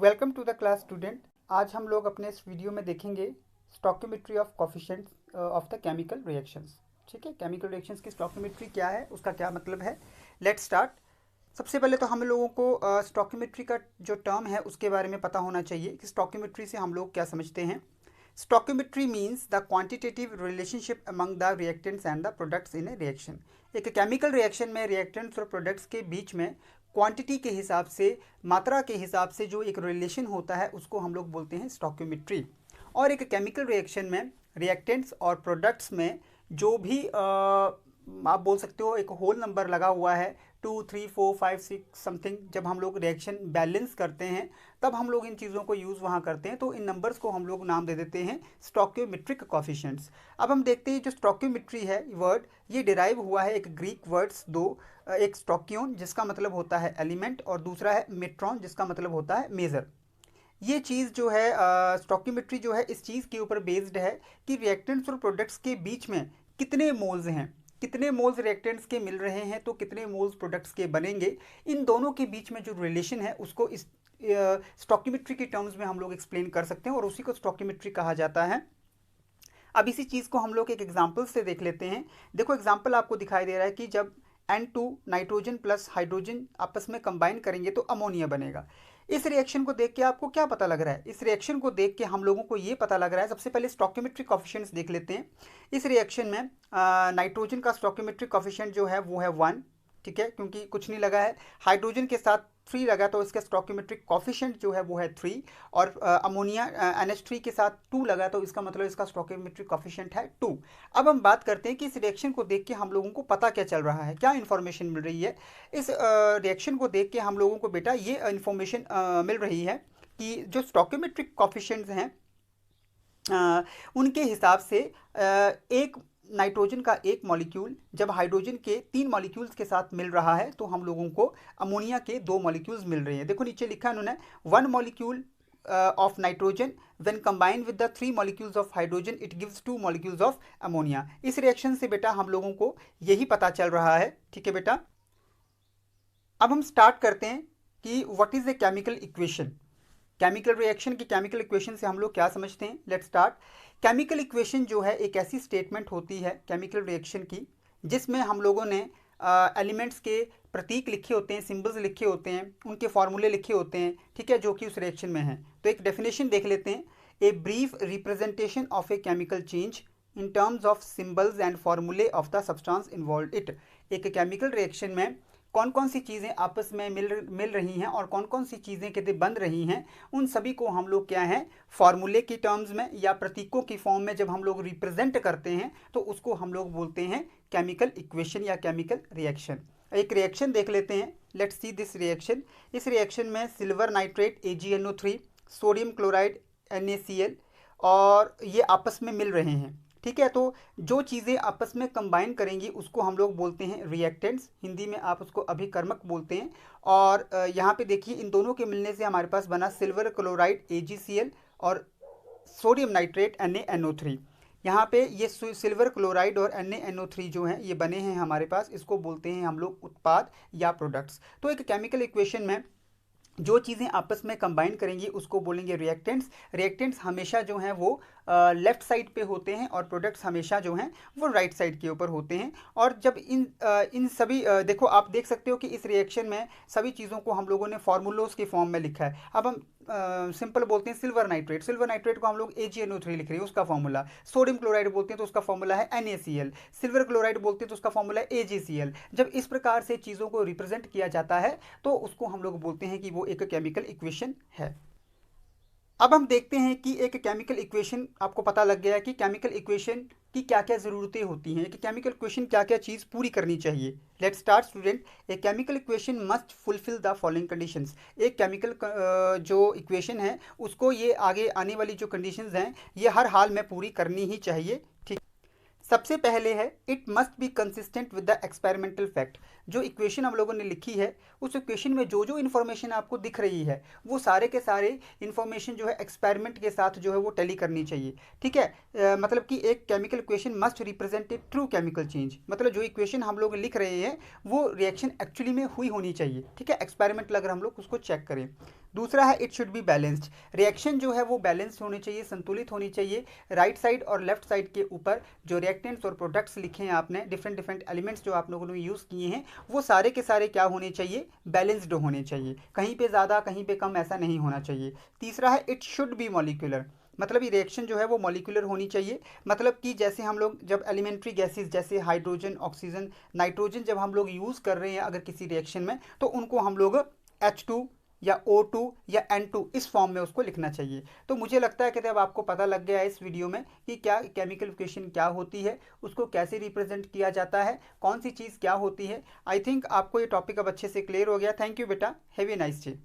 Welcome to the class student. आज हम लोग अपने इस वीडियो में देखेंगे stoichiometry of coefficients of the chemical reactions. ठीक है, केमिकल रिएक्शंस की स्टोकियोमेट्री क्या है, उसका क्या मतलब है। Let's start. सबसे पहले तो हम लोगों को स्टोकियोमेट्री का जो टर्म है उसके बारे में पता होना चाहिए कि स्टोकियोमेट्री से हम लोग क्या समझते हैं। Stoichiometry means the quantitative relationship among the reactants and the products in a reaction. एक केमिकल रिएक्शन में रिएक्टेंट्स और प्रोडक्ट्स के बीच में क्वांटिटी के हिसाब से, मात्रा के हिसाब से जो एक रिलेशन होता है उसको हम लोग बोलते हैं स्टोकियोमेट्री। और एक केमिकल रिएक्शन में रिएक्टेंट्स और प्रोडक्ट्स में जो भी आप बोल सकते हो एक होल नंबर लगा हुआ है 2, 3, 4, 5, 6 समथिंग, जब हम लोग रिएक्शन बैलेंस करते हैं तब हम लोग इन चीज़ों को यूज़ वहाँ करते हैं, तो इन नंबर्स को हम लोग नाम दे देते हैं स्टोकियोमेट्रिक कोफिशिएंट्स। अब हम देखते हैं जो स्टोकियोमेट्री है वर्ड, ये डिराइव हुआ है एक ग्रीक वर्ड्स दो, एक स्टोकियोन जिसका मतलब होता है एलिमेंट और दूसरा है मेट्रॉन जिसका मतलब होता है मेज़र। ये चीज़ जो है स्टोकियोमेट्री जो है इस चीज़ के ऊपर बेस्ड है कि रिएक्टेंट्स और प्रोडक्ट्स के बीच में कितने मोल्स हैं, कितने मोल्स रिएक्टेंट्स के मिल रहे हैं तो कितने मोल्स प्रोडक्ट्स के बनेंगे। इन दोनों के बीच में जो रिलेशन है उसको इस स्टोकियोमेट्री के टर्म्स में हम लोग एक्सप्लेन कर सकते हैं और उसी को स्टोकियोमेट्री कहा जाता है। अब इसी चीज़ को हम लोग एक एग्जाम्पल से देख लेते हैं। देखो एग्जाम्पल आपको दिखाई दे रहा है कि जब N2 नाइट्रोजन प्लस हाइड्रोजन आपस में कंबाइन करेंगे तो अमोनिया बनेगा। इस रिएक्शन को देख के आपको क्या पता लग रहा है? इस रिएक्शन को देख के हम लोगों को ये पता लग रहा है, सबसे पहले स्टोकियोमेट्रिक कोफिशिएंट्स देख लेते हैं। इस रिएक्शन में नाइट्रोजन का स्टोकियोमेट्रिक कोफिशिएंट जो है वो है 1, ठीक है, क्योंकि कुछ नहीं लगा है। हाइड्रोजन के साथ 3 लगा तो इसका स्टोकियोमेट्रिक कोफिशिएंट जो है वो है 3, और अमोनिया NH3 के साथ 2 लगा तो इसका मतलब इसका स्टोकियोमेट्रिक कोफिशिएंट है 2। अब हम बात करते हैं कि इस रिएक्शन को देख के हम लोगों को पता क्या चल रहा है, क्या इन्फॉर्मेशन मिल रही है। इस रिएक्शन को देख के हम लोगों को बेटा ये इन्फॉर्मेशन मिल रही है कि जो स्टोकियोमेट्रिक कोफिशिएंट्स हैं उनके हिसाब से एक नाइट्रोजन का एक मॉलिक्यूल जब हाइड्रोजन के 3 मॉलिक्यूल्स के साथ मिल रहा है तो हम लोगों को अमोनिया के 2 मॉलिक्यूल्स मिल रहे हैं। देखो नीचे लिखा है उन्होंने 1 molecule of nitrogen when combined with the 3 molecules of hydrogen it gives 2 molecules of ammonia। इस रिएक्शन से बेटा हम लोगों को यही पता चल रहा है, ठीक है बेटा। अब हम स्टार्ट करते हैं कि what is a chemical equation. Chemical reaction की केमिकल इक्वेशन से हम लोग क्या समझते हैं। Let's start. केमिकल इक्वेशन जो है एक ऐसी स्टेटमेंट होती है केमिकल रिएक्शन की जिसमें हम लोगों ने एलिमेंट्स के प्रतीक लिखे होते हैं, सिंबल्स लिखे होते हैं, उनके फॉर्मूले लिखे होते हैं, ठीक है, जो कि उस रिएक्शन में है। तो एक डेफिनेशन देख लेते हैं। A brief representation of a chemical change in terms of symbols and formulae of the substance involved it. एक केमिकल रिएक्शन में कौन कौन सी चीज़ें आपस में मिल रही हैं और कौन कौन सी चीज़ें कहते बन रही हैं, उन सभी को हम लोग क्या है फॉर्मूले की टर्म्स में या प्रतीकों की फॉर्म में जब हम लोग रिप्रेजेंट करते हैं तो उसको हम लोग बोलते हैं केमिकल इक्वेशन या केमिकल रिएक्शन। एक रिएक्शन देख लेते हैं। Let's see this reaction. इस रिएक्शन में silver nitrate AgNO3, sodium chloride NaCl और ये आपस में मिल रहे हैं, ठीक है। तो जो चीज़ें आपस में कंबाइन करेंगी उसको हम लोग बोलते हैं रिएक्टेंट्स, हिंदी में आप उसको अभिकर्मक बोलते हैं। और यहाँ पे देखिए इन दोनों के मिलने से हमारे पास बना सिल्वर क्लोराइड AgCl और सोडियम नाइट्रेट NaNO3। यहाँ पे ये सिल्वर क्लोराइड और NaNO3 जो हैं ये बने हैं हमारे पास, इसको बोलते हैं हम लोग उत्पाद या प्रोडक्ट्स। तो एक केमिकल इक्वेशन में जो चीज़ें आपस में कंबाइन करेंगी उसको बोलेंगे रिएक्टेंट्स। रिएक्टेंट्स हमेशा जो हैं वो लेफ्ट साइड पे होते हैं और प्रोडक्ट्स हमेशा जो हैं वो राइट साइड के ऊपर होते हैं। और जब इन सभी देखो आप देख सकते हो कि इस रिएक्शन में सभी चीज़ों को हम लोगों ने फार्मूलोज के फॉर्म में लिखा है। अब हम सिंपल बोलते हैं सिल्वर नाइट्रेट को हम लोग AgNO3 लिख रहे हैं, उसका फॉर्मूला। सोडियम क्लोराइड बोलते हैं तो उसका फॉर्मूला है NaCl। सिल्वर क्लोराइड बोलते हैं तो उसका फॉर्मूला है AgCl। जब इस प्रकार से चीज़ों को रिप्रेजेंट किया जाता है तो उसको हम लोग बोलते हैं कि वो एक केमिकल इक्वेशन है। अब हम देखते हैं कि एक केमिकल इक्वेशन, आपको पता लग गया है कि केमिकल इक्वेशन की क्या क्या ज़रूरतें होती हैं, कि केमिकल इक्वेशन क्या क्या चीज़ पूरी करनी चाहिए। Let's start student. A chemical equation must fulfil the following conditions. एक केमिकल जो इक्वेशन है उसको ये आगे आने वाली जो कंडीशंस हैं ये हर हाल में पूरी करनी ही चाहिए, ठीक। सबसे पहले है it must be consistent with the experimental fact. जो इक्वेशन हम लोगों ने लिखी है उस इक्वेशन में जो जो इन्फॉर्मेशन आपको दिख रही है वो सारे के सारे इन्फॉर्मेशन जो है एक्सपेरिमेंट के साथ जो है वो टैली करनी चाहिए, ठीक है। मतलब कि एक chemical equation must represent a true chemical change, मतलब जो इक्वेशन हम लोग लिख रहे हैं वो रिएक्शन एक्चुअली में हुई होनी चाहिए, ठीक है। एक्सपेरिमेंटल अगर हम लोग उसको चेक करें। दूसरा है it should be balanced. Reaction जो है वो बैलेंस्ड होनी चाहिए, संतुलित होनी चाहिए। राइट साइड और लेफ्ट साइड के ऊपर जो रिएक्टेंट्स और प्रोडक्ट्स लिखे हैं आपने, डिफरेंट डिफरेंट एलिमेंट्स जो आप लोगों ने यूज़ किए हैं, वो सारे के सारे क्या होने चाहिए, बैलेंस्ड होने चाहिए। कहीं पे ज़्यादा कहीं पे कम ऐसा नहीं होना चाहिए। तीसरा है इट शुड बी मॉलिक्यूलर, मतलब ये रिएक्शन जो है वो मॉलिक्यूलर होनी चाहिए। मतलब कि जैसे हम लोग जब एलिमेंट्री गैसेस जैसे हाइड्रोजन, ऑक्सीजन, नाइट्रोजन जब हम लोग यूज़ कर रहे हैं अगर किसी रिएक्शन में, तो उनको हम लोग H2 या O2 या N2 इस फॉर्म में उसको लिखना चाहिए। तो मुझे लगता है कि अब आपको पता लग गया है इस वीडियो में कि क्या केमिकल इक्वेशन क्या होती है, उसको कैसे रिप्रेजेंट किया जाता है, कौन सी चीज़ क्या होती है। आई थिंक आपको ये टॉपिक अब अच्छे से क्लियर हो गया। थैंक यू बेटा, हैव ए नाइस डे।